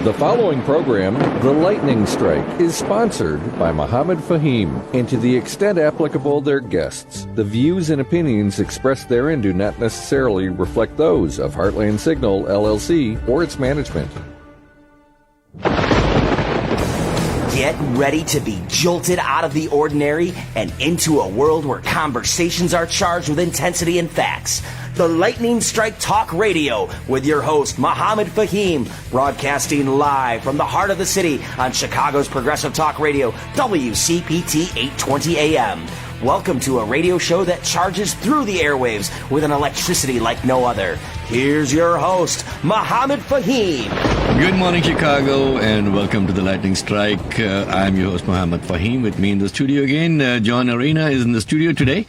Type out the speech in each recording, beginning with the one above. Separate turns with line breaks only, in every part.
The following program, The Lightning Strike, is sponsored by Mohammed Fahim, and to the extent applicable, their guests. The views and opinions expressed therein do not necessarily reflect those of Heartland Signal, LLC, or its management.
Get ready to be jolted out of the ordinary and into a world where conversations are charged with intensity and facts. The Lightning Strike Talk Radio with your host, Mohammed Fahim, broadcasting live from the heart of the city on Chicago's Progressive Talk Radio, WCPT 820 AM. Welcome to a radio show that charges through the airwaves with an electricity like no other. Here's your host, Mohammed Fahim.
Good morning, Chicago, and welcome to the Lightning Strike. I'm your host, Mohammed Fahim. With me in the studio again, John Arena is in the studio today.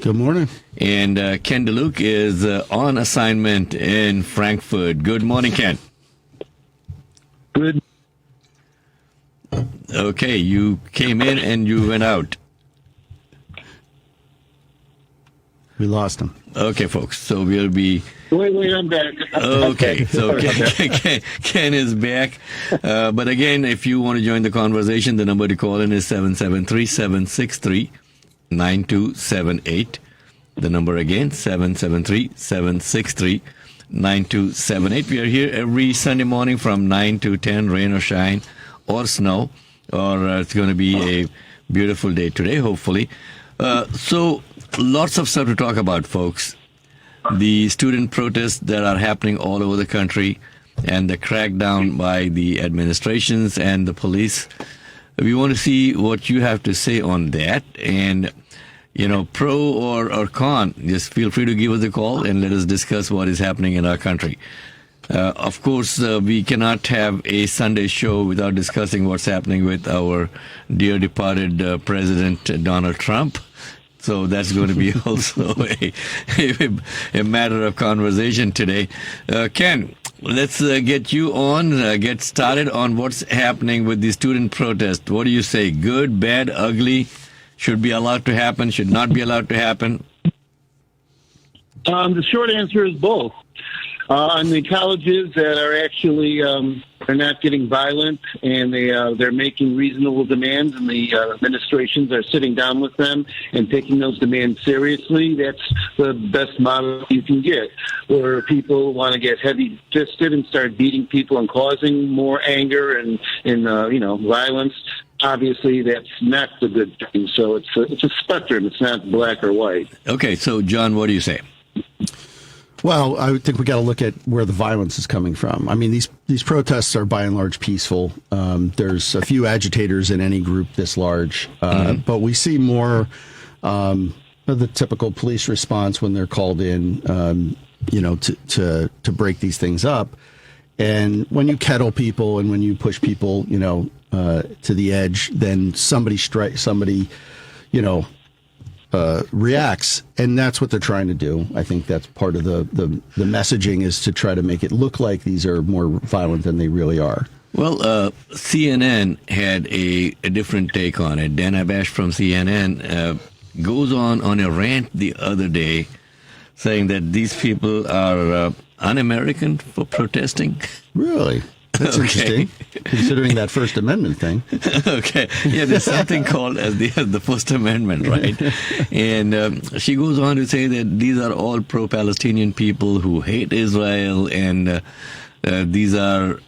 Good morning.
And Ken DeLuke is on assignment in Frankfurt. Good morning, Ken.
Good.
Okay, you came in and you went out.
We lost him.
Okay, folks, so we'll be...
Wait, I'm back.
Okay, so Ken is back. But again, if you want to join the conversation, the number to call in is 773-763-9278. The number again, 773-763-9278. We are here every Sunday morning from 9 to 10, rain or shine or snow, or it's going to be a beautiful day today, hopefully. So lots of stuff to talk about, folks. The student protests that are happening all over the country and the crackdown by the administrations and the police. We want to see what you have to say on that. And, you know, pro or con, just feel free to give us a call and let us discuss what is happening in our country. Of course, we cannot have a Sunday show without discussing what's happening with our dear departed President Donald Trump. So that's going to be also a matter of conversation today. Ken, let's get you on, get started on what's happening with the student protest. What do you say? Good, bad, ugly? Should be allowed to happen? Should not be allowed to happen?
The short answer is both. On the colleges that are actually are not getting violent and they're making reasonable demands, and the administrations are sitting down with them and taking those demands seriously, that's the best model you can get. Where people want to get heavy-fisted and start beating people and causing more anger and violence, obviously that's not the good thing. So it's a spectrum. It's not black or white.
Okay, so John, what do you say?
Well, I think we got to look at where the violence is coming from. I mean, these protests are by and large peaceful. There's a few agitators in any group this large, but we see more of the typical police response when they're called in, to break these things up. And when you kettle people and when you push people, to the edge, then somebody reacts, and that's what they're trying to do. I think that's part of the messaging, is to try to make it look like these are more violent than they really are.
Well, CNN had a different take on it. Dan Abash from CNN goes on a rant the other day saying that these people are un-American for protesting.
Really? That's interesting, considering that First Amendment thing.
Okay. Yeah, there's something called as the First Amendment, right? And she goes on to say that these are all pro-Palestinian people who hate Israel, and these are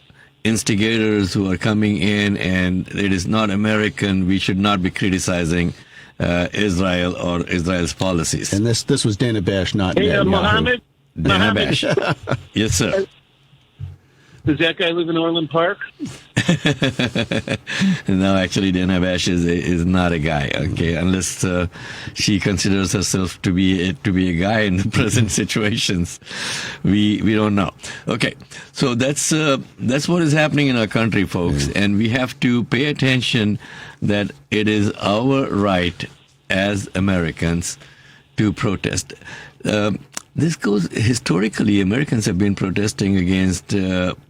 instigators who are coming in, and it is not American. We should not be criticizing Israel or Israel's policies.
And this was Dana Bash, not
Hey, Mohammed?
Dana Bash. Yes, sir.
Does that guy live in Orland Park?
No, actually, Dana Bash is not a guy. Okay, unless she considers herself to be a guy in the present situations, we don't know. Okay, so that's what is happening in our country, folks, and we have to pay attention that it is our right as Americans to protest. This goes historically. Americans have been protesting against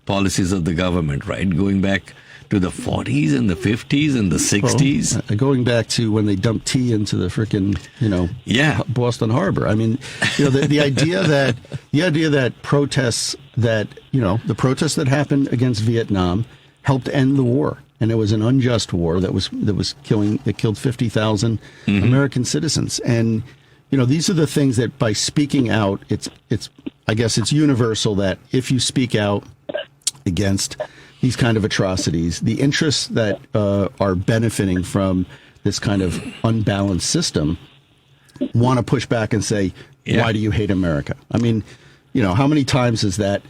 policies of the government, right? Going back to the 40s and the 50s and the 60s.
Well, going back to when they dumped tea into the frickin',
Yeah.
Boston Harbor. I mean, the idea that protests that, the protests that happened against Vietnam helped end the war. And it was an unjust war that killed 50,000 American citizens. And, these are the things that by speaking out, I guess it's universal that if you speak out against these kind of atrocities, the interests that are benefiting from this kind of unbalanced system want to push back and say, why do you hate America? I mean, how many times has that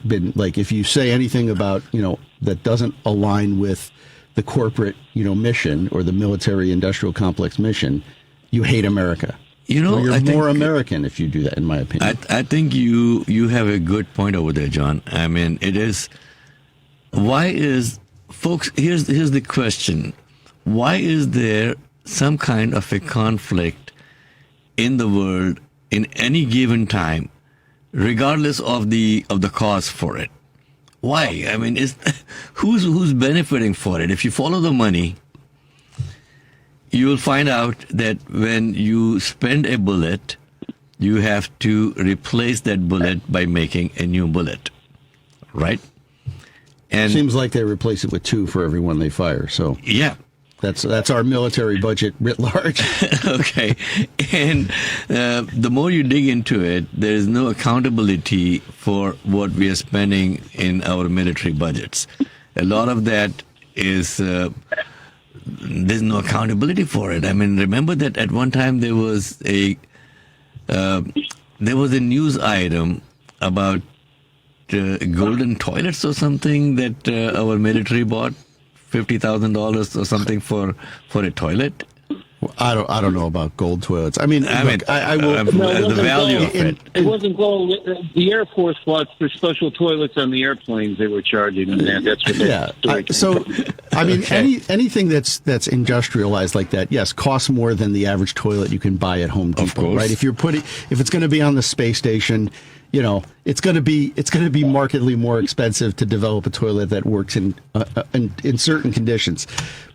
been, like, if you say anything about, that doesn't align with the corporate, mission or the military industrial complex mission, you hate America. Well, you're more American if you do that, in my opinion.
I think you have a good point over there, John. I mean, it is. Why is, folks? Here's the question: why is there some kind of a conflict in the world in any given time, regardless of the cause for it? Why? I mean, who's benefiting for it? If you follow the money, you will find out that when you spend a bullet, you have to replace that bullet by making a new bullet, right? And
seems like they replace it with 2 for every one they fire. So
yeah,
that's our military budget writ large.
Okay, and the more you dig into it, there is no accountability for what we are spending in our military budgets. A lot of that is. There's no accountability for it. I mean, remember that at one time there was a news item about golden toilets or something that our military bought, $50,000 or something for a toilet.
I don't know about gold toilets. I will.
The value of it.
It wasn't gold. The Air Force bought for special toilets on the airplanes they were charging, and that's what. Anything that's industrialized like that, yes, costs more than the average toilet you can buy at Home Depot.
Of course.
Right? If it's going to be on the space station, it's going to be markedly more expensive to develop a toilet that works in certain conditions.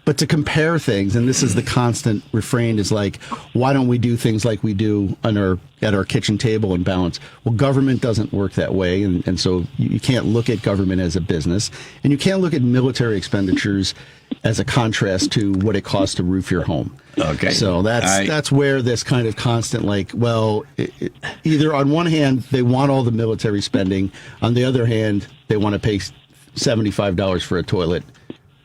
But to compare things, and this is the constant refrain, is like, why don't we do things like we do at our kitchen table and balance? Well, government doesn't work that way, and so you can't look at government as a business, and you can't look at military expenditures as a contrast to what it costs to roof your home.
Okay.
So that's where this kind of constant, like, either on one hand they want all the military spending, on the other hand they want to pay $75 for a toilet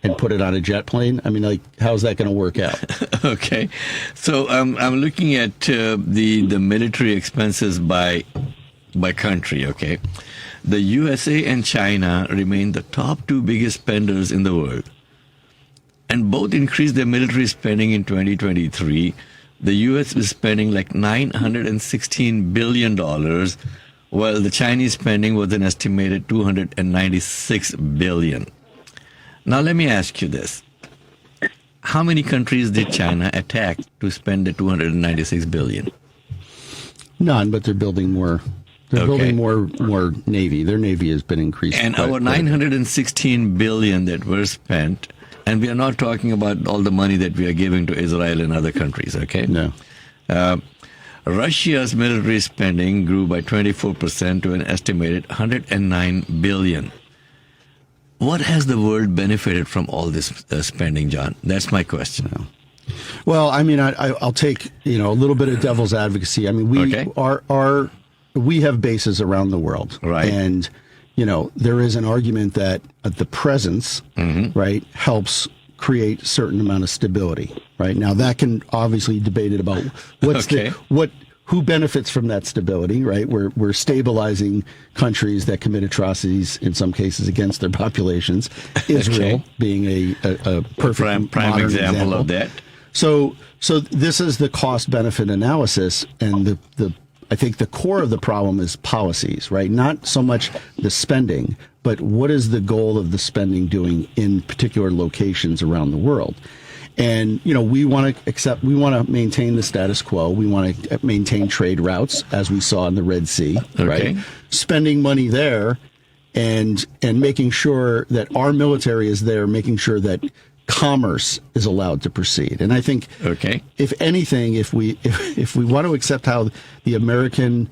and put it on a jet plane. I mean, like, how's that going to work out?
Okay, so I'm looking at the military expenses by country. Okay, the USA and China remain the top 2 biggest spenders in the world, and both increased their military spending in 2023. The U.S. is spending like $916 billion, while the Chinese spending was an estimated $296 billion. Now, let me ask you this. How many countries did China attack to spend the $296 billion?
None, but they're building more. They're building more Navy. Their Navy has been increased.
And our $916 billion that were spent, and we are not talking about all the money that we are giving to Israel and other countries, okay?
No.
Russia's military spending grew by 24% to an estimated $109 billion. What has the world benefited from all this spending, John? That's my question.
Well, I mean, I'll take a little bit of devil's advocacy. I mean, we have bases around the world,
right?
And there is an argument that the presence, right, helps create a certain amount of stability, right? Now that can obviously be debated about who benefits from that stability, right? We're stabilizing countries that commit atrocities, in some cases, against their populations. Israel being a perfect
prime example of that.
So this is the cost-benefit analysis, and I think the core of the problem is policies, right? Not so much the spending, but what is the goal of the spending doing in particular locations around the world? And, we want to maintain the status quo. We want to maintain trade routes, as we saw in the Red Sea, right? Spending money there and making sure that our military is there, making sure that commerce is allowed to proceed. And I think, if anything, if we want to accept how the American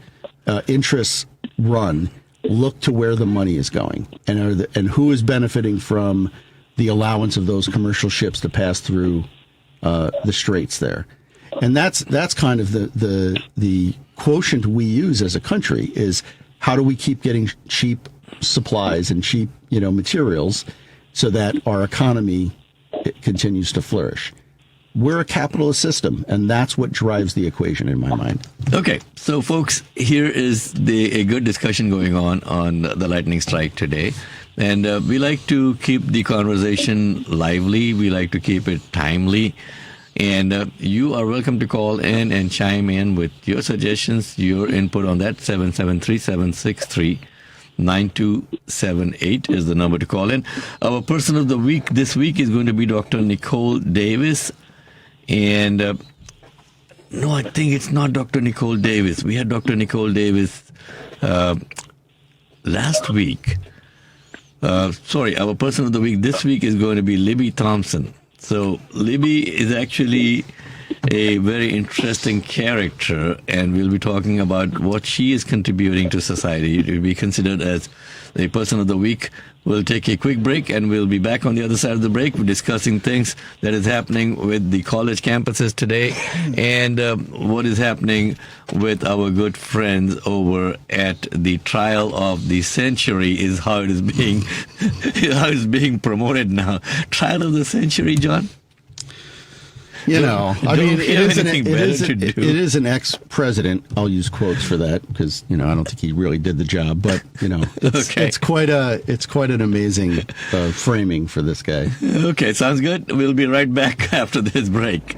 interests run, look to where the money is going and who is benefiting from the allowance of those commercial ships to pass through the straits there. And that's kind of the quotient we use as a country is how do we keep getting cheap supplies and cheap materials so that our economy continues to flourish. We're a capitalist system, and that's what drives the equation in my mind.
Okay, so folks, here is a good discussion going on the lightning strike today. And we like to keep the conversation lively. We like to keep it timely. And you are welcome to call in and chime in with your suggestions, your input on that. 773-763-9278 is the number to call in. Our person of the week this week is going to be Dr. Nicole Davis. And no, I think it's not Dr. Nicole Davis. We had Dr. Nicole Davis last week. Our person of the week this week is going to be Libby Thompson. So Libby is actually a very interesting character, and we'll be talking about what she is contributing to society. It will be considered as a person of the week. We'll take a quick break, and we'll be back on the other side of the break. We're discussing things that is happening with the college campuses today and what is happening with our good friends over at the trial of the century is how it is being how it's being promoted now. Trial of the century, John?
It is an ex-president. I'll use quotes for that because I don't think he really did the job. But it's quite an amazing framing for this guy.
Okay, sounds good. We'll be right back after this break.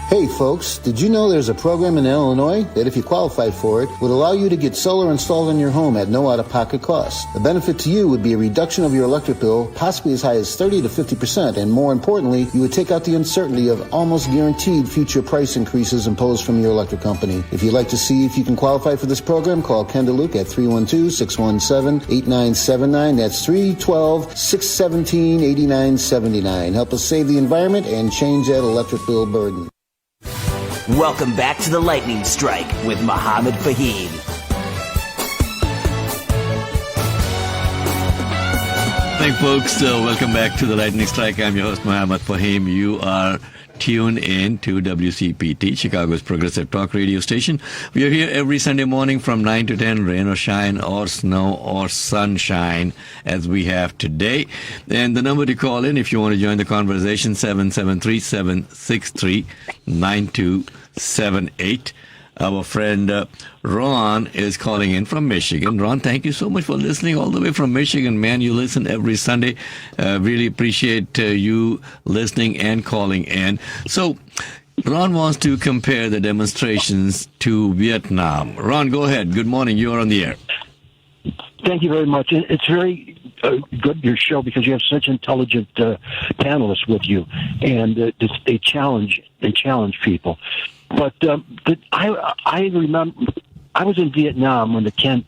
Hey folks, did you know there's a program in Illinois that if you qualify for it would allow you to get solar installed in your home at no out-of-pocket cost? The benefit to you would be a reduction of your electric bill, possibly as high as 30 to 50%, and more importantly, you would take out the uncertainty of almost guaranteed future price increases imposed from your electric company. If you'd like to see if you can qualify for this program, call Ken DeLuke at 312-617-8979. That's 312-617-8979. Help us save the environment and change that electric bill burden.
Welcome back to the Lightning Strike with Mohammed Fahim.
Hey folks, welcome back to the Lightning Strike. I'm your host, Mohammed Fahim. You are tuned in to WCPT, Chicago's progressive talk radio station. We are here every Sunday morning from 9 to 10, rain or shine or snow or sunshine, as we have today. And the number to call in if you want to join the conversation, 773-763-9278. Our friend Ron is calling in from Michigan. Ron, thank you so much for listening all the way from Michigan. Man, you listen every Sunday. Really appreciate you listening and calling in. So, Ron wants to compare the demonstrations to Vietnam. Ron, go ahead. Good morning. You are on the air.
Thank you very much. It's very good, your show, because you have such intelligent panelists with you, and they challenge people. But I remember I was in Vietnam when the Kent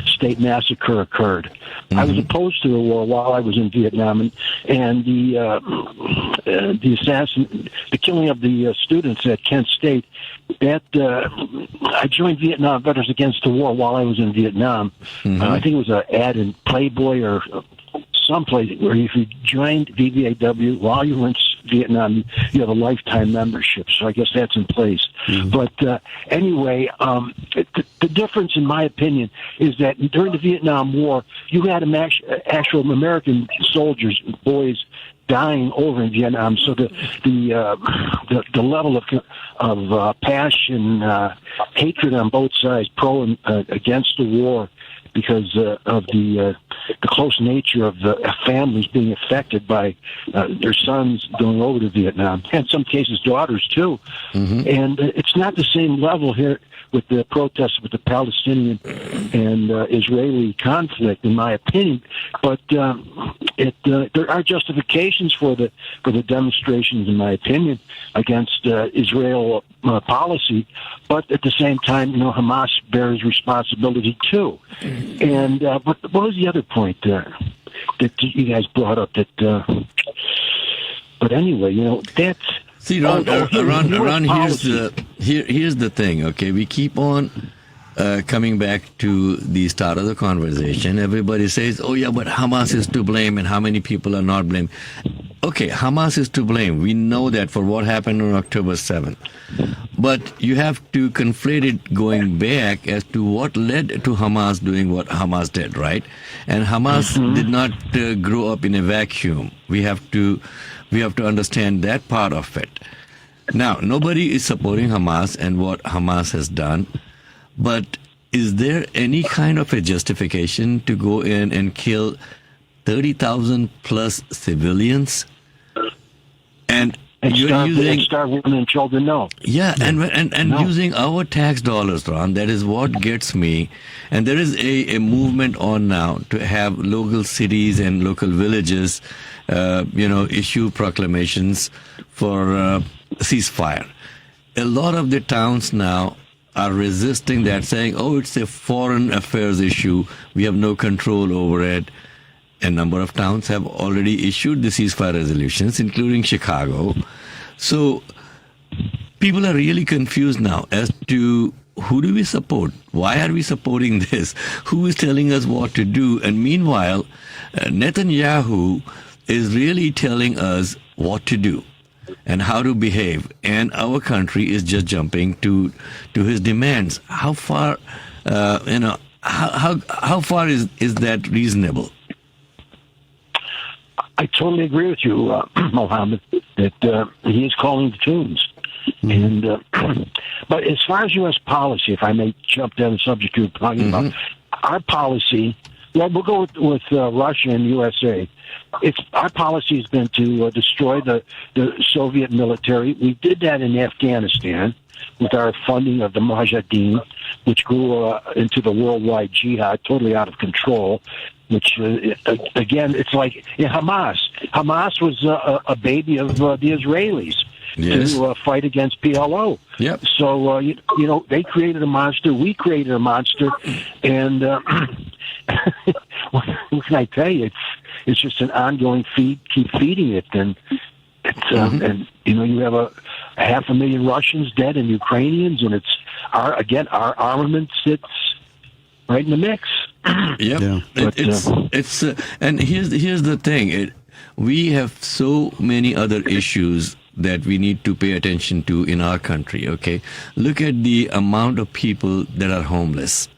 State Massacre occurred.
Mm-hmm.
I was opposed to the war while I was in Vietnam, and the killing of the students at Kent State. I joined Vietnam Veterans Against the War while I was in Vietnam.
Mm-hmm.
I think it was an ad in Playboy or someplace where if you joined VVAW while you were in Vietnam, you have a lifetime membership. So I guess that's in place. Mm-hmm. But anyway, the difference, in my opinion, is that during the Vietnam War, you had actual American soldiers, boys, dying over in Vietnam. So the level of passion, hatred on both sides, pro and against the war, because of the close nature of the families being affected by their sons going over to Vietnam, and in some cases daughters too. Mm-hmm. And it's not the same level here with the protests with the Palestinian and Israeli conflict, in my opinion. But there are justifications for the demonstrations, in my opinion, against Israel policy. But at the same time, Hamas bears responsibility too. And but what was the other point that you guys brought up? But anyway, that's.
See, Ron, here's the thing. Okay, we keep on coming back to the start of the conversation. Everybody says, "Oh yeah, but Hamas is to blame, and how many people are not blamed?" Okay, Hamas is to blame. We know that for what happened on October 7th. But you have to conflate it going back as to what led to Hamas doing what Hamas did, right? And Hamas did not grow up in a vacuum. We have to understand that part of it. Now, nobody is supporting Hamas and what Hamas has done, but is there any kind of a justification to go in and kill 30,000 plus civilians? And you're using
starve women and children, no.
Yeah, and no. Using our tax dollars, Ron, that is what gets me. And there is a movement on now to have local cities and local villages, issue proclamations for ceasefire. A lot of the towns now are resisting that, saying, "Oh, it's a foreign affairs issue. We have no control over it." A number of towns have already issued the ceasefire resolutions, including Chicago. So people are really confused now as to who do we support? Why are we supporting this? Who is telling us what to do? And meanwhile, Netanyahu is really telling us what to do and how to behave. And our country is just jumping to his demands. How far, how far is that reasonable?
I totally agree with you, Mohammed, that he is calling the tunes. And but as far as U.S. policy, if I may jump down the subject you're talking about, our policy, well, we'll go with Russia and USA. Our policy has been to destroy the Soviet military. We did that in Afghanistan with our funding of the Mujahideen, which grew into the worldwide jihad, totally out of control. Which, again, it's like Hamas. Hamas was a baby of the Israelis to fight against PLO.
Yep.
So, they created a monster. We created a monster. And what can I tell you? It's just an ongoing feed. Keep feeding it. And it's and you have a 500,000 Russians dead and Ukrainians. And it's our armament sits right in the mix.
Yep. Yeah. It's and here's the thing. We have so many other issues that we need to pay attention to in our country. Okay, look at the amount of people that are homeless.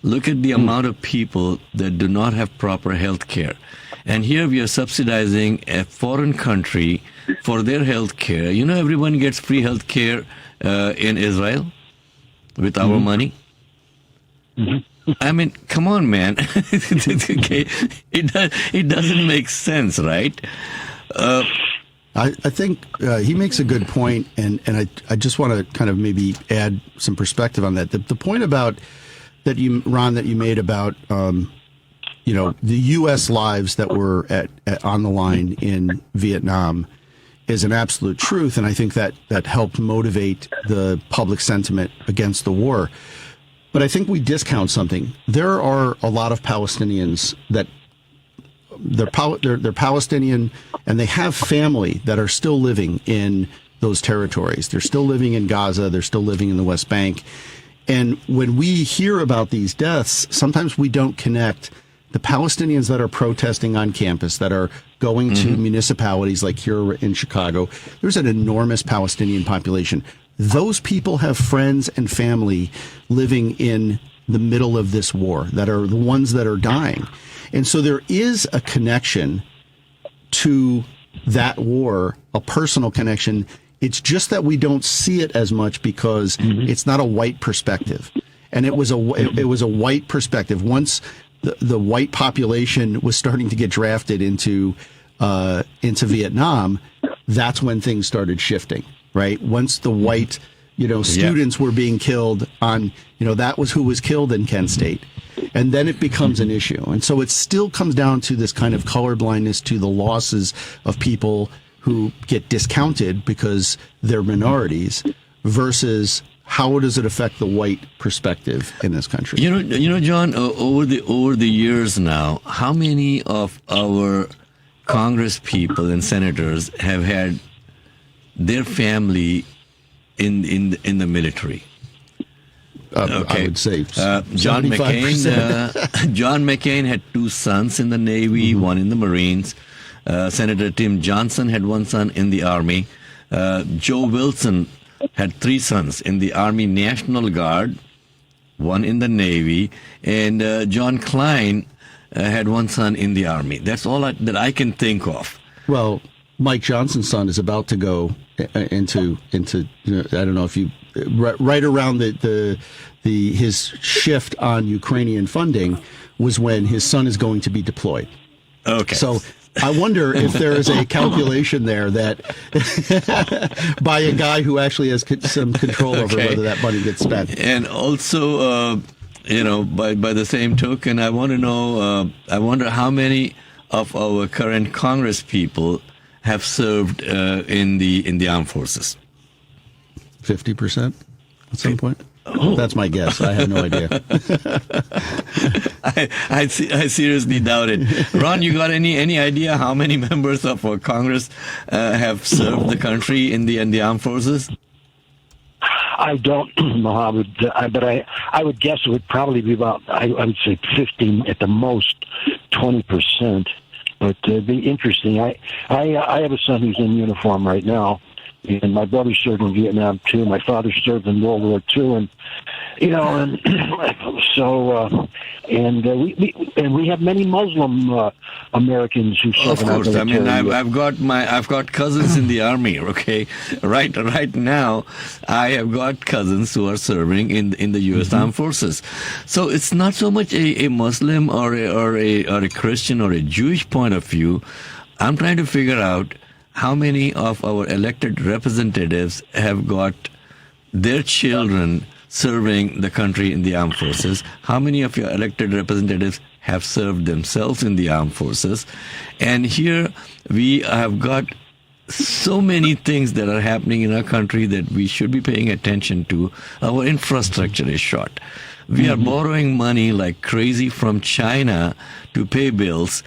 Look at the amount of people that do not have proper health care. And here we are subsidizing a foreign country for their health care. Everyone gets free health care in Israel with our money. I mean, come on, man. Okay. It doesn't make sense, right?
I think he makes a good point, and I just want to kind of maybe add some perspective on that. The point about Ron, that you made about the U.S. lives that were on the line in Vietnam is an absolute truth, and I think that helped motivate the public sentiment against the war. But I think we discount something. There are a lot of Palestinians that they're Palestinian, and they have family that are still living in those territories. They're still living in Gaza. They're still living in the West Bank. And when we hear about these deaths, sometimes we don't connect the Palestinians that are protesting on campus, that are going to municipalities like here in Chicago. There's an enormous Palestinian population. Those people have friends and family living in the middle of this war that are the ones that are dying. And so there is a connection to that war, a personal connection. It's just that we don't see it as much because it's not a white perspective. And it was a white perspective. Once the white population was starting to get drafted into Vietnam, that's when things started shifting, right? Once the white, students were being killed on, that was who was killed in Kent State. And then it becomes an issue. And so it still comes down to this kind of colorblindness to the losses of people who get discounted because they're minorities versus how does it affect the white perspective in this country?
John, over the years now, how many of our Congress people and senators have had their family in the military?
I would say
John McCain. John McCain had 2 sons in the Navy, one in the Marines. Senator Tim Johnson had 1 son in the Army. Joe Wilson had 3 sons in the Army National Guard, 1 in the Navy, and John Klein had 1 son in the Army. That's all that I can think of.
Well, Mike Johnson's son is about to go into I don't know if you right around his shift on Ukrainian funding was when his son is going to be deployed.
Okay.
So I wonder if there is a calculation there that by a guy who actually has some control over whether that money gets spent.
And also, by the same token, I want to know, I wonder how many of our current Congress people have served in the armed forces.
50% at some point. Oh. That's my guess. I have no idea.
I seriously doubt it. Ron, you got any idea how many members of our Congress have served the country in the armed forces?
I don't, Mohammed, but I would guess it would probably be about, I would say 15, at the most 20%. But it'd be interesting. I have a son who's in uniform right now. And my brother served in Vietnam too. My father served in World War II, and so we have many Muslim Americans who serve.
Of course, I mean I've got cousins in the army. Okay, right now I have got cousins who are serving in the U.S. Armed Forces. So it's not so much a Muslim or a Christian or a Jewish point of view. I'm trying to figure out how many of our elected representatives have got their children serving the country in the armed forces? How many of your elected representatives have served themselves in the armed forces? And here we have got so many things that are happening in our country that we should be paying attention to. Our infrastructure is short. We are borrowing money like crazy from China to pay bills.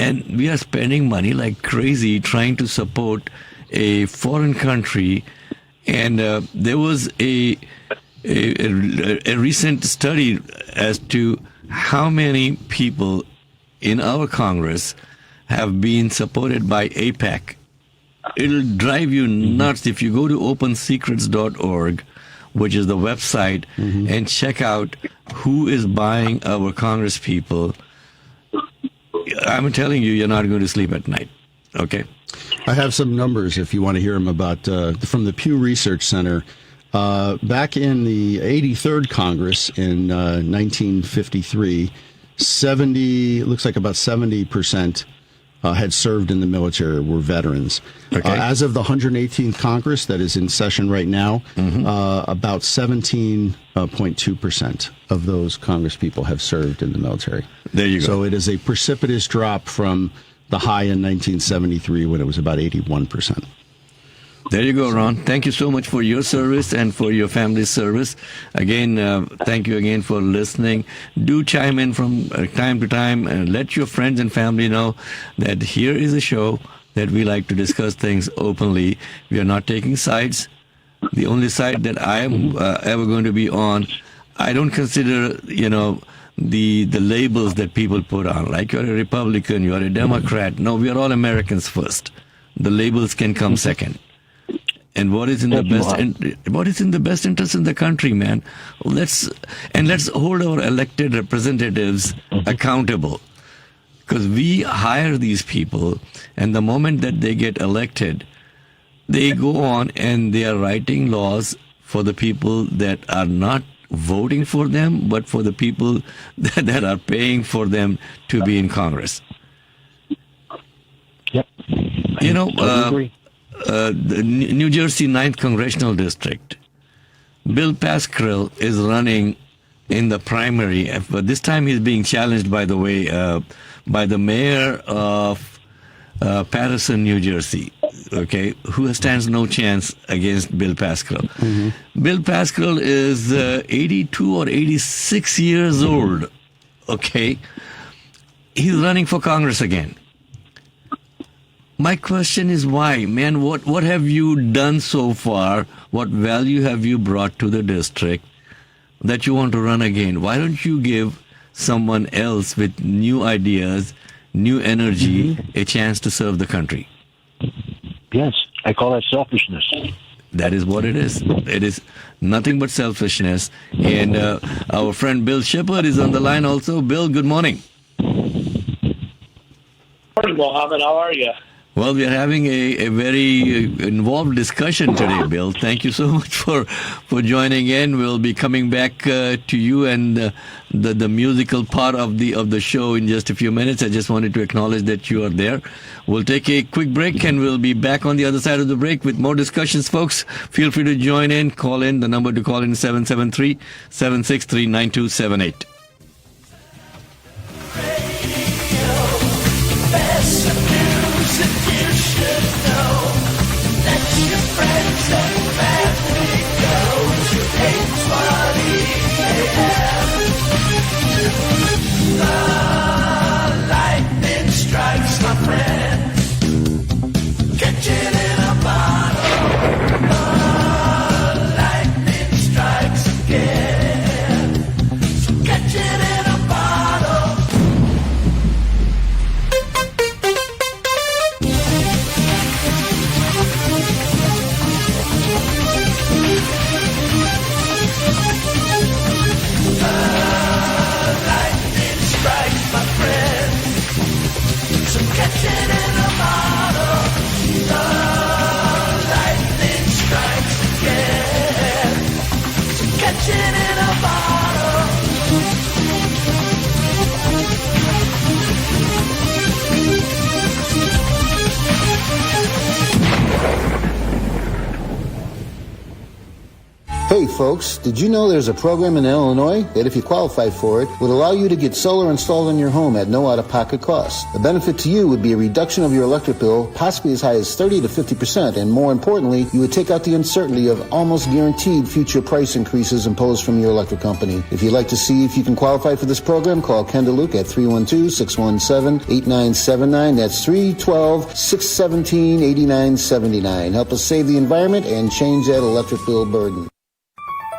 And we are spending money like crazy trying to support a foreign country. And there was a recent study as to how many people in our Congress have been supported by AIPAC. It'll drive you nuts if you go to opensecrets.org, which is the website, and check out who is buying our Congress people. I'm telling you, you're not going to sleep at night. Okay.
I have some numbers if you want to hear them about from the Pew Research Center. Back in the 83rd Congress in 1953, looks like about 70% had served in the military, were veterans. Okay. As of the 118th Congress that is in session right now, about 17.2% of those Congress people have served in the military.
There you go.
So it is a precipitous drop from the high in 1973 when it was about 81%.
There you go, Ron. Thank you so much for your service and for your family's service. Again, thank you again for listening. Do chime in from time to time and let your friends and family know that here is a show that we like to discuss things openly. We are not taking sides. The only side that I am ever going to be on, I don't consider, the labels that people put on, like you're a Republican, you're a Democrat. No, we are all Americans first. The labels can come second. And what is in the best interest in the country, man? Let's hold our elected representatives accountable, because we hire these people, and the moment that they get elected, they go on and they are writing laws for the people that are not voting for them, but for the people that are paying for them to be in Congress.
Yep.
The New Jersey 9th Congressional District, Bill Pascrell is running in the primary, but this time he's being challenged, by the way, by the mayor of Paterson, New Jersey, who stands no chance against Bill Pascrell. Mm-hmm. Bill Pascrell is 82 or 86 years old, He's running for Congress again. My question is why, man? What have you done so far? What value have you brought to the district that you want to run again? Why don't you give someone else with new ideas, new energy, a chance to serve the country?
Yes, I call that selfishness.
That is what it is. It is nothing but selfishness. And our friend Bill Shepard is on the line also. Bill, good morning.
Morning, Mohammed. How are you?
Well, we are having a very involved discussion today, Bill. Thank you so much for joining in. We'll be coming back to you and the musical part of the show in just a few minutes. I just wanted to acknowledge that you are there. We'll take a quick break and we'll be back on the other side of the break with more discussions, folks. Feel free to join in. Call in. The number to call in is 773-763-9278.
Hey folks, did you know there's a program in Illinois that if you qualify for it would allow you to get solar installed in your home at no out-of-pocket cost? The benefit to you would be a reduction of your electric bill, possibly as high as 30 to 50%, and more importantly, you would take out the uncertainty of almost guaranteed future price increases imposed from your electric company. If you'd like to see if you can qualify for this program, call Ken DeLuke at 312-617-8979. That's 312-617-8979. Help us save the environment and change that electric bill burden.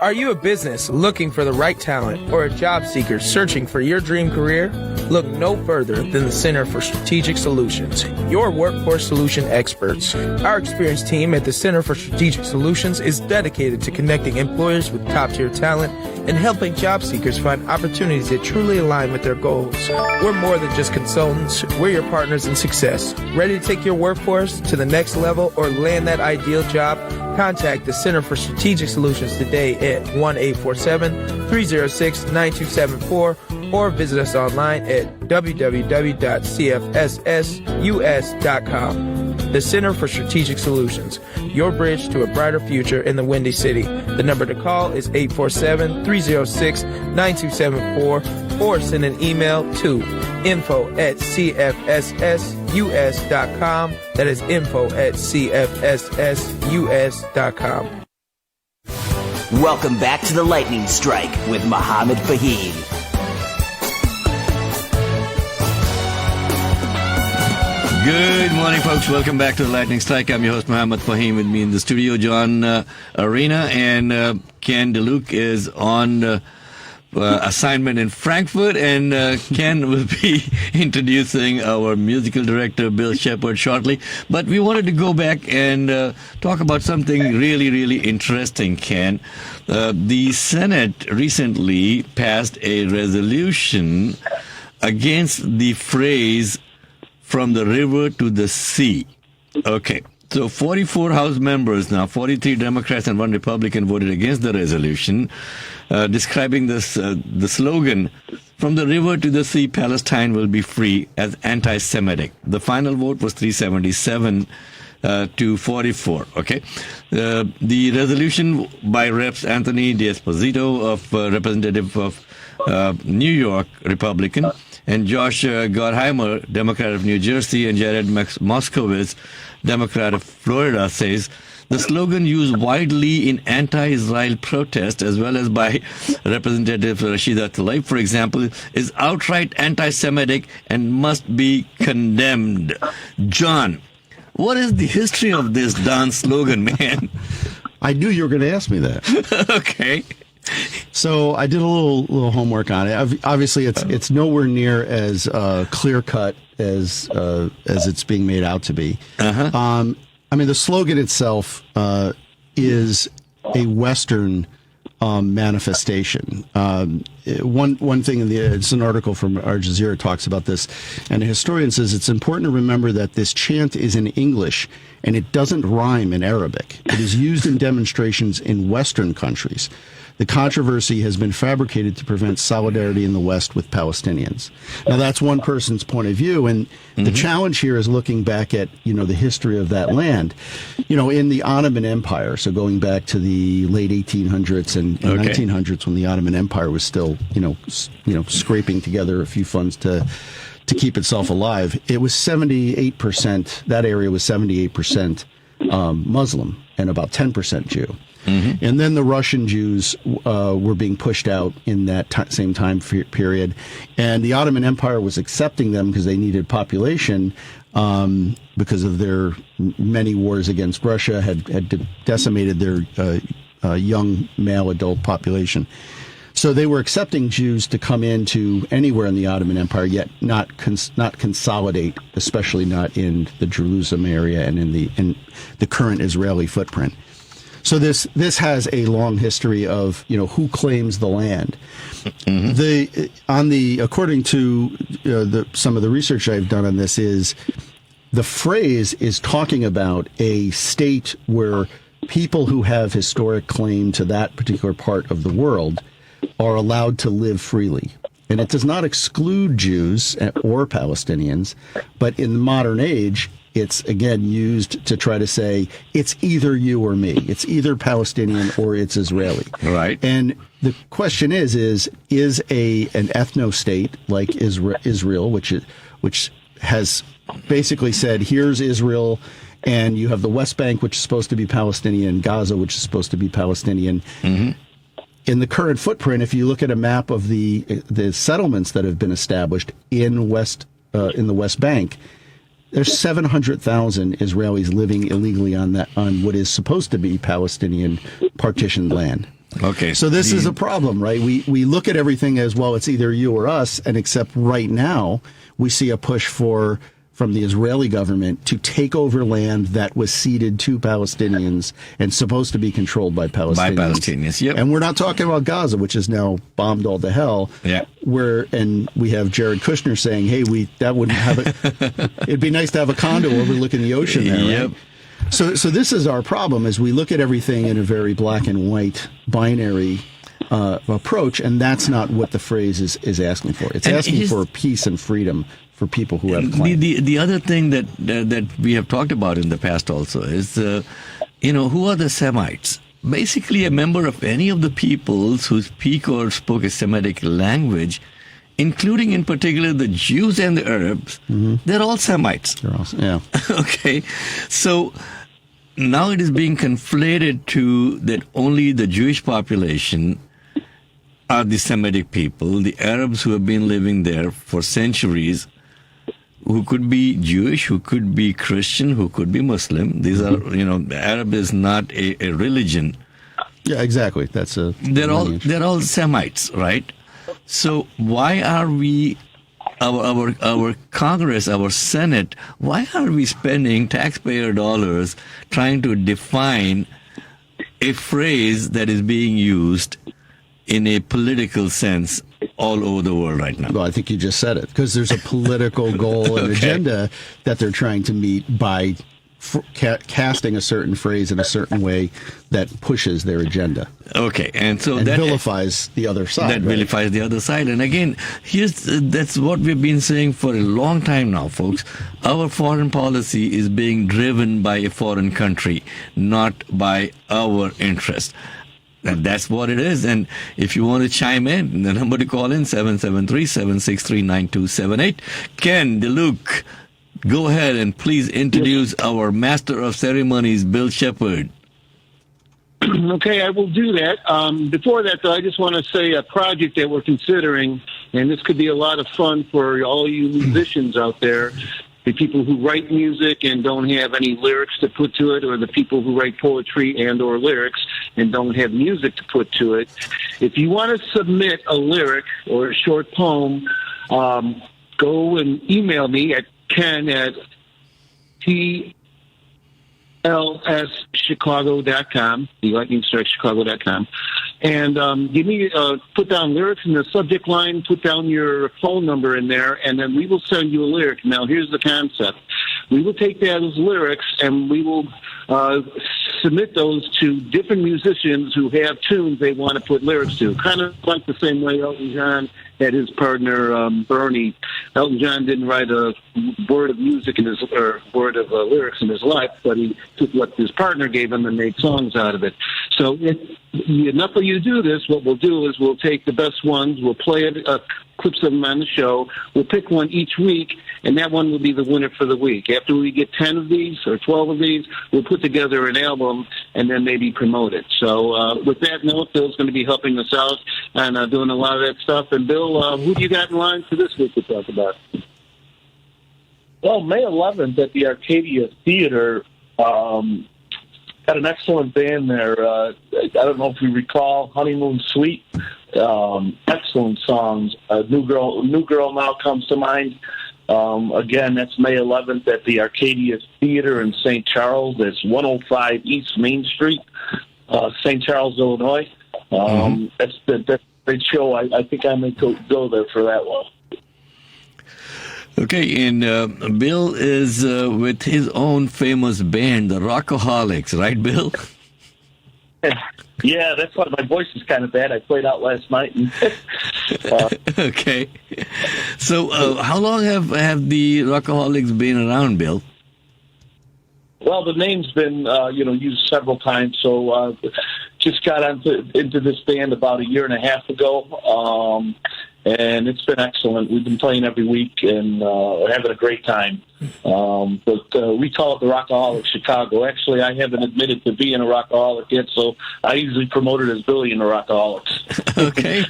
Are you a business looking for the right talent or a job seeker searching for your dream career? Look no further than the Center for Strategic Solutions, your workforce solution experts. Our experienced team at the Center for Strategic Solutions is dedicated to connecting employers with top-tier talent and helping job seekers find opportunities that truly align with their goals. We're more than just consultants. We're your partners in success. Ready to take your workforce to the next level or land that ideal job? Contact the Center for Strategic Solutions today at 1-847-306-9274 or visit us online at www.cfssus.com. The Center for Strategic Solutions, your bridge to a brighter future in the Windy City. The number to call is 847-306-9274 or send an email to info@cfssus.com. That is info@cfssus.com.
Welcome back to the Lightning Strike with Mohammed Fahim.
Good morning, folks. Welcome back to the Lightning Strike. I'm your host, Mohammed Fahim. With me in the studio, John Arena, and Ken DeLuke is on assignment in Frankfurt, and Ken will be introducing our musical director, Bill Shepard, shortly. But we wanted to go back and talk about something really, really interesting, Ken. The Senate recently passed a resolution against the phrase "from the river to the sea." Okay. So 44 House members now, 43 Democrats and 1 Republican voted against the resolution, describing this the slogan, "From the river to the sea, Palestine will be free," as anti-Semitic. The final vote was 377 to 44. Okay. The resolution by Reps Anthony D'Esposito, representative of New York, Republican, and Josh Gottheimer, Democrat of New Jersey, and Jared Moskowitz, Democrat of Florida, says the slogan used widely in anti-Israel protest, as well as by Representative Rashida Tlaib, for example, is outright anti-Semitic and must be condemned. John, what is the history of this darn slogan, man?
I knew you were going to ask me that.
Okay.
So I did a little homework on it. Obviously, it's nowhere near as clear cut as it's being made out to be.
Uh-huh.
I mean, the slogan itself is a Western manifestation. One thing it's an article from Al Jazeera talks about this, and a historian says it's important to remember that this chant is in English and it doesn't rhyme in Arabic. It is used in demonstrations in Western countries. The controversy has been fabricated to prevent solidarity in the West with Palestinians. Now, that's one person's point of view, and the challenge here is looking back at, the history of that land. In the Ottoman Empire, so going back to the late 1800s and 1900s, when the Ottoman Empire was still, scraping together a few funds to keep itself alive, it was 78%, that area was 78% Muslim and about 10% Jew. Mm-hmm. And then the Russian Jews were being pushed out in that same time period. And the Ottoman Empire was accepting them because they needed population because of their many wars against Russia had decimated their young male adult population. So they were accepting Jews to come into anywhere in the Ottoman Empire, yet not consolidate, especially not in the Jerusalem area and in the current Israeli footprint. So this has a long history of who claims the land. Mm-hmm. According to some of the research I've done on this, is the phrase is talking about a state where people who have historic claim to that particular part of the world are allowed to live freely. And it does not exclude Jews or Palestinians, but in the modern age, it's again used to try to say it's either you or me. It's either Palestinian or it's Israeli.
Right.
And the question is an ethno state like Israel, which has basically said, here's Israel, and you have the West Bank, which is supposed to be Palestinian, Gaza, which is supposed to be Palestinian. Mm-hmm. In the current footprint, if you look at a map of the settlements that have been established in the West Bank, there's 700,000 Israelis living illegally on what is supposed to be Palestinian partitioned land.
Okay.
So this is a problem, right? We look at everything as, well, it's either you or us, and except right now we see a push from the Israeli government to take over land that was ceded to Palestinians and supposed to be controlled by Palestinians.
By Palestinians, yep.
And we're not talking about Gaza, which is now bombed all to hell.
Yeah.
And we have Jared Kushner saying, hey, it'd be nice to have a condo overlooking the ocean there,
yep.
Right? So this is our problem, as we look at everything in a very black and white binary approach, and that's not what the phrase is asking for. It's asking for peace and freedom for people who have claims.
The other thing that we have talked about in the past also is, who are the Semites? Basically, a member of any of the peoples who speak or spoke a Semitic language, including in particular the Jews and the Arabs, they're all Semites.
They're all, yeah.
Okay, so now it is being conflated to that only the Jewish population are the Semitic people, the Arabs who have been living there for centuries, who could be Jewish, who could be Christian, who could be Muslim. These are, Arab is not a religion.
Yeah, exactly. That's
they're all Semites, right? So why are we, our Congress, our Senate, why are we spending taxpayer dollars trying to define a phrase that is being used in a political sense all over the world right now?
Well, I think you just said it, because there's a political goal and agenda that they're trying to meet by casting a certain phrase in a certain way that pushes their agenda.
Okay, and so that
vilifies the other side.
That vilifies the other side. And again, that's what we've been saying for a long time now, folks. Our foreign policy is being driven by a foreign country, not by our interest. And that's what it is. And if you want to chime in, the number to call in, 773-763-9278. Ken DeLuke, go ahead and please introduce our master of ceremonies, Bill Shepard.
Okay, I will do that. Before that, though, I just want to say a project that we're considering, and this could be a lot of fun for all you musicians out there, the people who write music and don't have any lyrics to put to it, or the people who write poetry and or lyrics and don't have music to put to it. If you want to submit a lyric or a short poem, go and email me at Ken at TLSchicago.com, the Lightning Strike Chicago.com, and give me put down lyrics in the subject line, put down your phone number in there, and then we will send you a lyric. Now, here's the concept. We will take those lyrics and we will submit those to different musicians who have tunes they want to put lyrics to, kind of like the same way Elton John had his partner Bernie. Elton John didn't write a word of music word of lyrics in his life, but he took what his partner gave him and made songs out of it. So enough of you to do this. What we'll do is we'll take the best ones, we'll play it, clips of them on the show. We'll pick one each week, and that one will be the winner for the week. After we get 10 of these or 12 of these, we'll put together an album and then maybe promote it. So with that note, Bill's going to be helping us out and doing a lot of that stuff. And Bill, who do you got in line for this week to talk about?
Well, May 11th at the Arcadia Theater, got an excellent band there. I don't know if you recall Honeymoon Suite. Excellent songs. New Girl Now comes to mind. Again, that's May 11th at the Arcadia Theater in St. Charles. That's 105 East Main Street, St. Charles, Illinois. That's a great show. I think I may go there for that one.
Okay, and Bill is with his own famous band, the Rockaholics, right, Bill?
Yeah, that's why my voice is kind of bad. I played out last night. And,
okay. So how long have the Rockaholics been around, Bill?
Well, the name's been used several times. So just got into this band about a year and a half ago, and it's been excellent. We've been playing every week and having a great time. But we call it the Rockaholic Chicago. Actually, I haven't admitted to being a rockaholic yet, so I usually promote it as Billy and the Rockaholics.
Okay.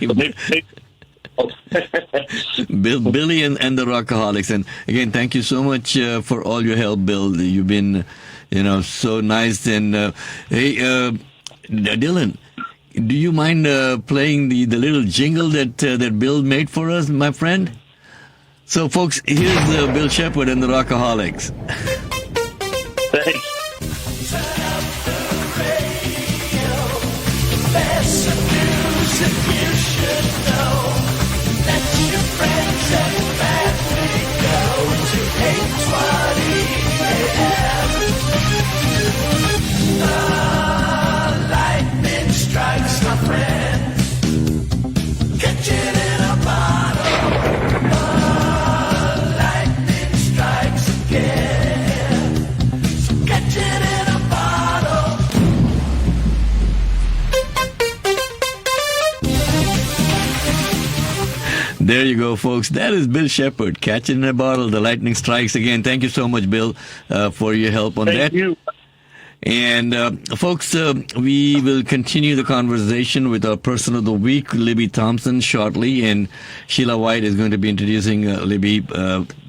Billy and the Rockaholics. And again, thank you so much for all your help, Bill. You've been, so nice. And hey, Dylan, do you mind playing the little jingle that Bill made for us, my friend? So, folks, here's Bill Shepard and the Rockaholics.
Thanks.
Turn up the radio. There's some news that you should know. Let your friends and family go to 820 AM. The lightning strikes, my friend.
There you go, folks. That is Bill Shepard, Catch It in a Bottle, The Lightning Strikes. Again, thank you so much, Bill, for your help on that.
Thank you.
And folks, we will continue the conversation with our person of the week, Libby Thompson, shortly, and Sheila White is going to be introducing Libby.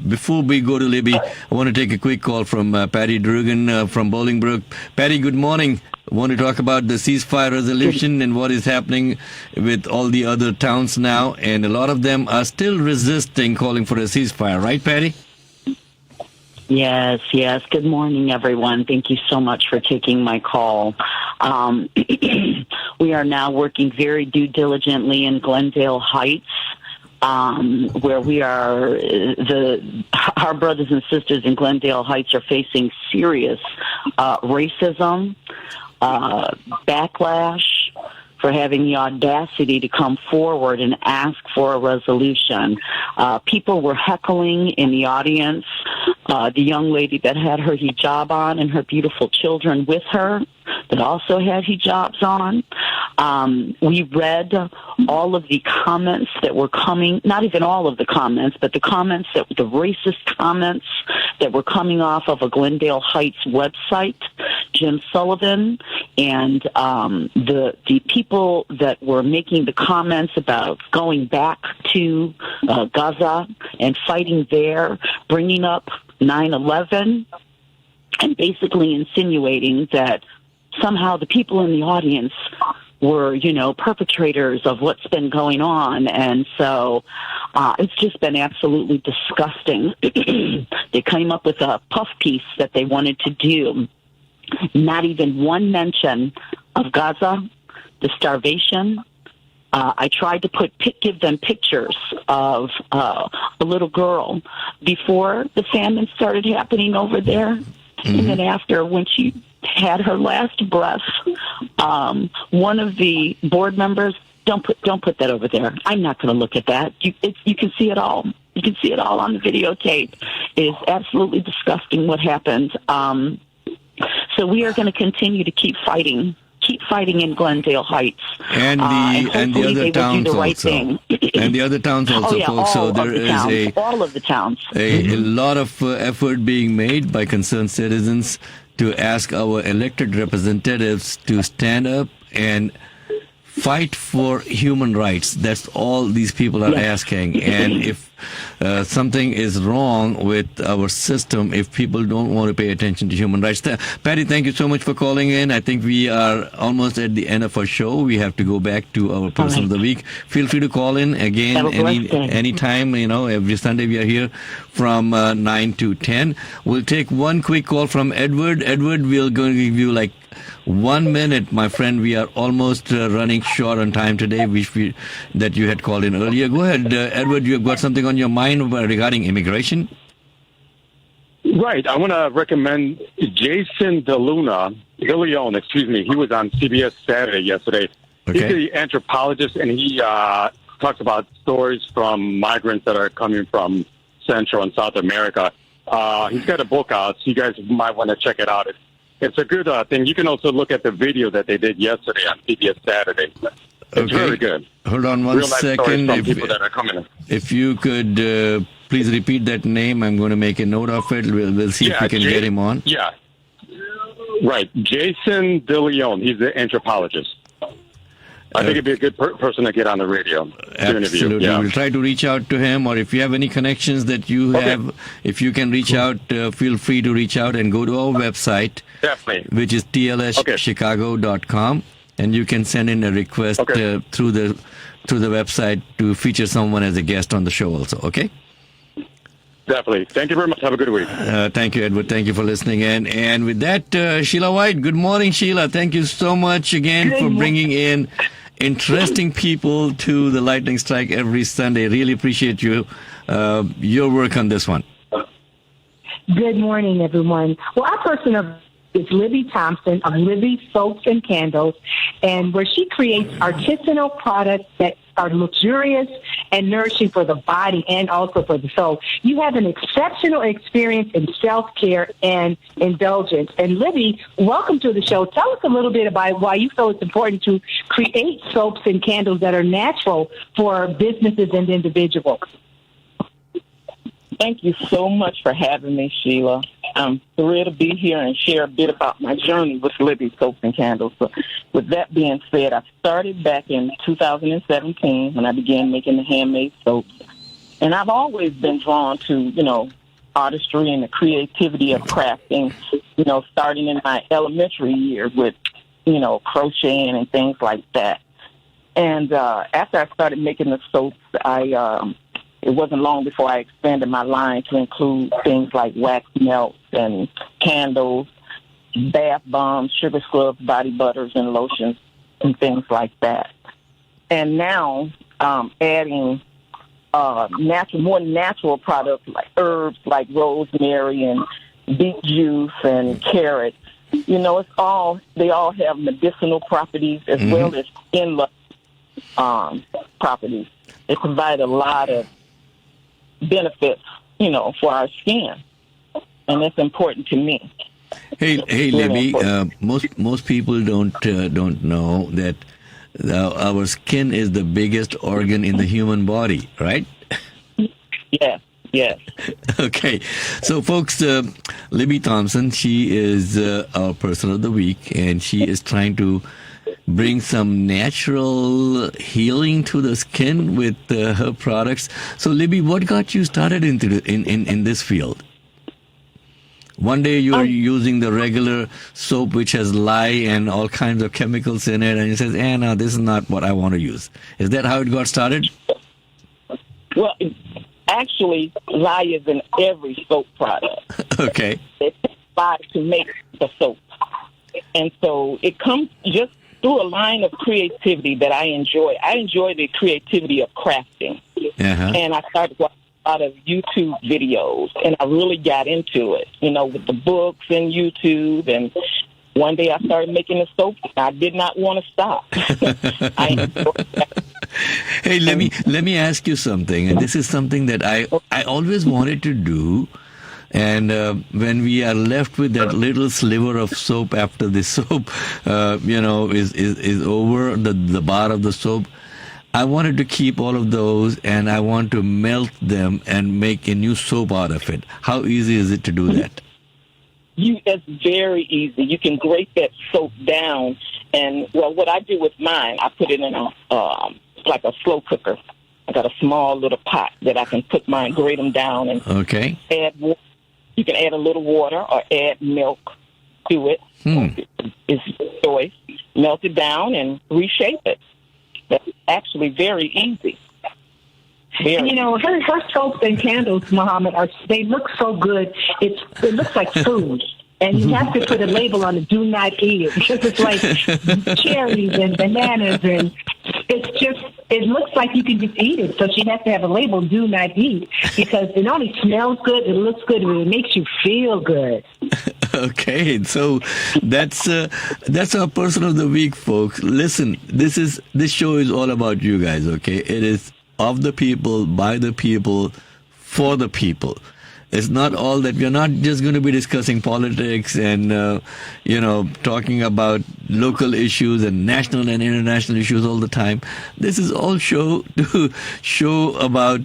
Before we go to Libby, I want to take a quick call from Patty Drugan from Bolingbrook. Patty, good morning. I want to talk about the ceasefire resolution and what is happening with all the other towns now, and a lot of them are still resisting calling for a ceasefire, right, Patty?
Yes. Good morning, everyone. Thank you so much for taking my call. We are now working very due diligently in Glendale Heights, where we are, our brothers and sisters in Glendale Heights are facing serious racism, backlash, for having the audacity to come forward and ask for a resolution. People were heckling in the audience. The young lady that had her hijab on and her beautiful children with her that also had hijabs on. We read all of the comments that were coming, not even all of the comments, but the comments, the racist comments that were coming off of a Glendale Heights website, Jim Sullivan, and the people that were making the comments about going back to Gaza and fighting there, bringing up 9/11, and basically insinuating that somehow the people in the audience were, perpetrators of what's been going on. And so it's just been absolutely disgusting. They came up with a puff piece that they wanted to do. Not even one mention of Gaza, the starvation. I tried to give them pictures of a little girl before the famine started happening over there, and then after, when she had her last breath. One of the board members, don't put that over there. I'm not going to look at that. You can see it all. You can see it all on the videotape. It is absolutely disgusting what happened. So we are going to continue to keep fighting in Glendale Heights,
and the other towns also, and the other towns also, folks. So there is
all of the towns.
A lot of effort being made by concerned citizens to ask our elected representatives to stand up and fight for human rights. That's all these people are asking. And if something is wrong with our system, if people don't want to pay attention to human rights. Patty, thank you so much for calling in. I think we are almost at the end of our show. We have to go back to our person of the week. Feel free to call in again any time. Every Sunday we are here from 9 to 10. We'll take one quick call from Edward. Edward, we're going to give you like 1 minute, my friend. We are almost running short on time today, that you had called in earlier. Go ahead, Edward. You have got something on your mind regarding immigration?
Right. I want to recommend Jason DeLeon. He was on CBS Saturday yesterday. Okay. He's an anthropologist, and he talks about stories from migrants that are coming from Central and South America. He's got a book out, so you guys might want to check it out. It's a good thing. You can also look at the video that they did yesterday on CBS Saturday. It's very good.
Hold on one second.
People that are coming in.
If you could please repeat that name, I'm going to make a note of it. We'll see if we can get him on.
Yeah. Right. Jason DeLeon. He's an anthropologist. I think it'd be a good person to get on the radio.
Absolutely.
Yeah.
We'll try to reach out to him, or if you have any connections that you have, if you can reach out, feel free to reach out and go to our website, which is tlschicago.com, and you can send in a request through the website to feature someone as a guest on the show also, okay?
Definitely. Thank you very much. Have a good week.
Thank you, Edward. Thank you for listening in. And with that, Sheila White, good morning, Sheila. Thank you so much again for bringing in interesting people to the Lightning Strike every Sunday. Really appreciate your work on this one.
Good morning, everyone. Well, our person is Libby Thompson of Libby Soaps and Candles, and where she creates artisanal products that are luxurious and nourishing for the body and also for the soul. You have an exceptional experience in self-care and indulgence. And Libby, welcome to the show. Tell us a little bit about why you feel it's important to create soaps and candles that are natural for businesses and individuals.
Thank you so much for having me, Sheila. I'm thrilled to be here and share a bit about my journey with Libby Soaps and Candles. So with that being said, I started back in 2017 when I began making the handmade soaps. And I've always been drawn to, artistry and the creativity of crafting, starting in my elementary years with, crocheting and things like that. And after I started making the soaps, it wasn't long before I expanded my line to include things like wax melts and candles, bath bombs, sugar scrubs, body butters, and lotions, and things like that. And now adding more natural products like herbs like rosemary and beet juice and carrots. They all have medicinal properties as well as skin properties. They provide a lot of benefits, for our skin, and that's important to me.
Hey, Libby. Most people don't know that our skin is the biggest organ in the human body, right?
Yes.
Okay, so folks, Libby Thompson, she is our person of the week, and she is trying to bring some natural healing to the skin with her products. So, Libby, what got you started in this field? One day you are using the regular soap which has lye and all kinds of chemicals in it, and you says, no, this is not what I want to use. Is that how it got started?
Well, actually, lye is in every soap product.
Okay.
It's lye to make the soap. And so it comes just through a line of creativity that I enjoy. I enjoy the creativity of crafting. And I started watching a lot of YouTube videos, and I really got into it, with the books and YouTube. And one day I started making the soap. I did not want to stop. I enjoyed that.
Hey, let me ask you something, and this is something that I always wanted to do. And when we are left with that little sliver of soap after the soap, is over the bar of the soap, I wanted to keep all of those, and I want to melt them and make a new soap out of it. How easy is it to do that?
It's very easy. You can grate that soap down, and what I do with mine, I put it in like a slow cooker. I got a small little pot that I can put mine, grate them down, and add water. You can add a little water or add milk to it. It's your choice. Melt it down and reshape it. That's actually very easy.
And her soaps and candles, Muhammad, they look so good. It looks like food. And you have to put a label on it, do not eat it, because it's like cherries and bananas, and it looks like you can just eat it. So she has to have a label, do not eat, because it not only smells good, it looks good, but it makes you feel good.
Okay, so that's our person of the week, folks. Listen, this show is all about you guys, okay? It is of the people, by the people, for the people. It's not all that. We're not just going to be discussing politics and, talking about local issues and national and international issues all the time. This is all show about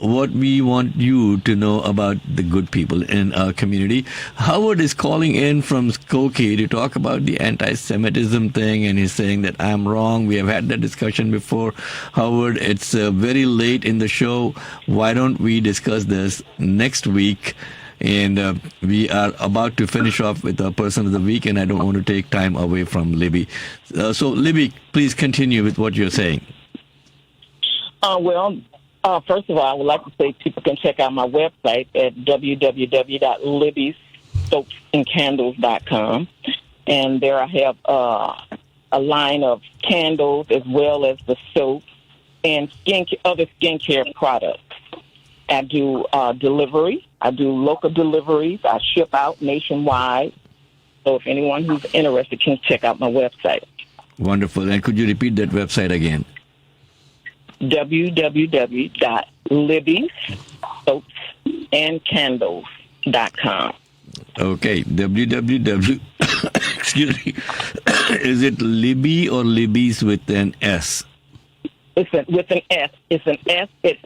what we want you to know about the good people in our community. Howard is calling in from Skokie to talk about the anti-Semitism thing, and he's saying that I'm wrong. We have had that discussion before. Howard, it's very late in the show. Why don't we discuss this next week? And we are about to finish off with our person of the week, and I don't want to take time away from Libby. So, Libby, please continue with what you're saying.
First of all, I would like to say people can check out my website at www.libbysoapsandcandles.com. And there I have a line of candles as well as the soap and other skincare products. I do delivery. I do local deliveries. I ship out nationwide. So if anyone who's interested can check out my website.
Wonderful. And could you repeat that website again?
www.libbysoapsandcandles.com.
Okay, www. Excuse me. Is it Libby or Libby's with an S?
It's with an S. It's an S at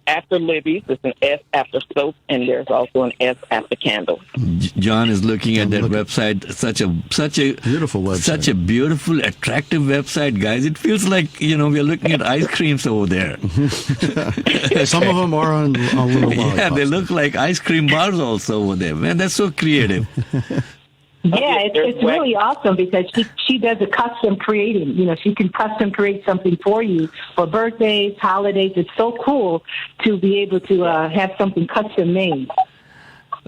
after Libby's. It's an S after soap, and there's also an S after candles.
John is looking at that website. Such a
beautiful website.
Such a beautiful, attractive website, guys. It feels like we're looking at ice creams over there.
Some of them are on little lollipops.
Yeah, they look like ice cream bars also over there. Man, that's so creative.
Yeah, it's really awesome because she does a custom creating. She can custom create something for you for birthdays, holidays. It's so cool to be able to have something custom made.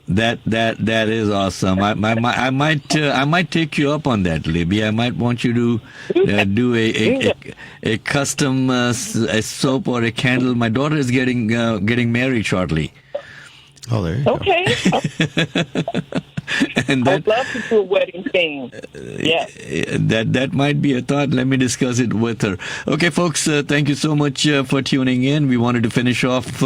That is awesome. I might take you up on that, Libby. I might want you to do a custom a soap or a candle. My daughter is getting married shortly.
Oh, there you go.
Okay.
And
I'd love to do a wedding theme. Yeah.
That might be a thought. Let me discuss it with her. Okay, folks, thank you so much for tuning in. We wanted to finish off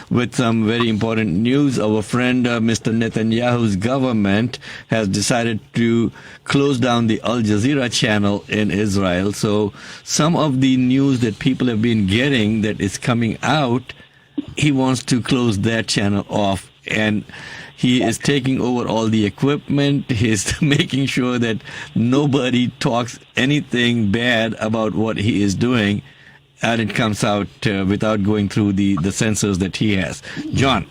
with some very important news. Our friend, Mr. Netanyahu's government has decided to close down the Al Jazeera channel in Israel. So some of the news that people have been getting that is coming out, he wants to close that channel off, and he is taking over all the equipment. He's making sure that nobody talks anything bad about what he is doing, and it comes out without going through the censors that he has. John.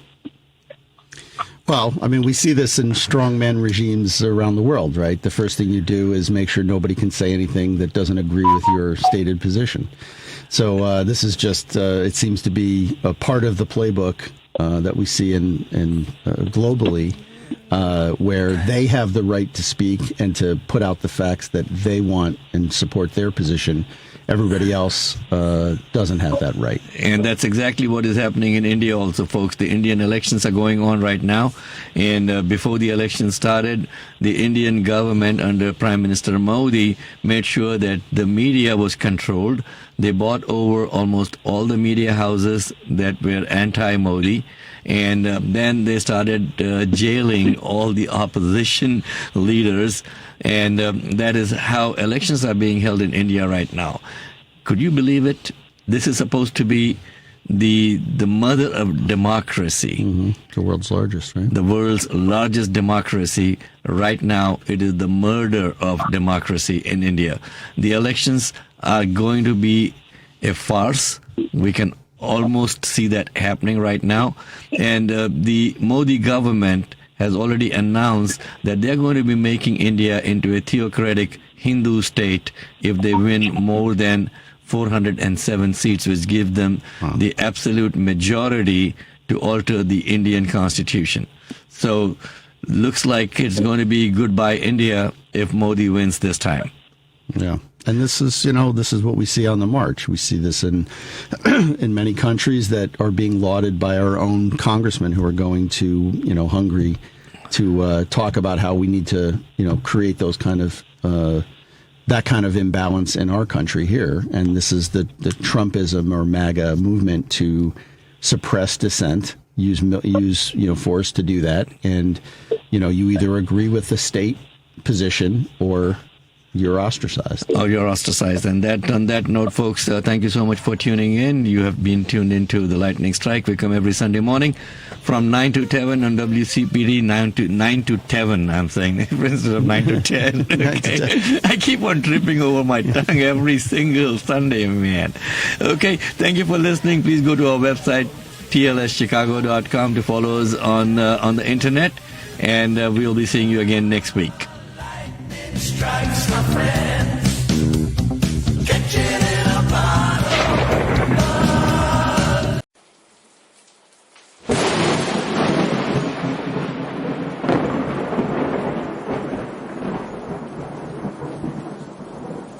Well, I mean, we see this in strongman regimes around the world, right? The first thing you do is make sure nobody can say anything that doesn't agree with your stated position. So this is just, it seems to be a part of the playbook that we see in globally, where they have the right to speak and to put out the facts that they want and support their position. Everybody else doesn't have that right.
And that's exactly what is happening in India also, folks. The Indian elections are going on right now. And before the election started, the Indian government under Prime Minister Modi made sure that the media was controlled. They bought over almost all the media houses that were anti-Modi. And then they started jailing all the opposition leaders. And that is how elections are being held in India right now. Could you believe it? This is supposed to be the mother of democracy.
Mm-hmm. The world's largest, right?
The world's largest democracy. Right now, it is the murder of democracy in India. The elections are going to be a farce. We can almost see that happening right now. And the Modi government has already announced that they're going to be making India into a theocratic Hindu state if they win more than 407 seats, which give them the absolute majority to alter the Indian constitution. So looks like it's going to be goodbye India if Modi wins this time.
Yeah. And this is what we see on the march. We see this in many countries that are being lauded by our own congressmen who are going to, Hungary to talk about how we need to, create those kind of that kind of imbalance in our country here. And this is the Trumpism or MAGA movement to suppress dissent, use force to do that. And, you either agree with the state position or you're ostracized.
Oh, you're ostracized. And on that note, folks, thank you so much for tuning in. You have been tuned into the Lightning Strike. We come every Sunday morning from 9 to 10 on WCPD, 9 to 10, I'm saying, instead of 9 to 10. Okay. I keep on tripping over my tongue every single Sunday, man. Okay, thank you for listening. Please go to our website, tlschicago.com, to follow us on the internet. And we'll be seeing you again next week.
Strikes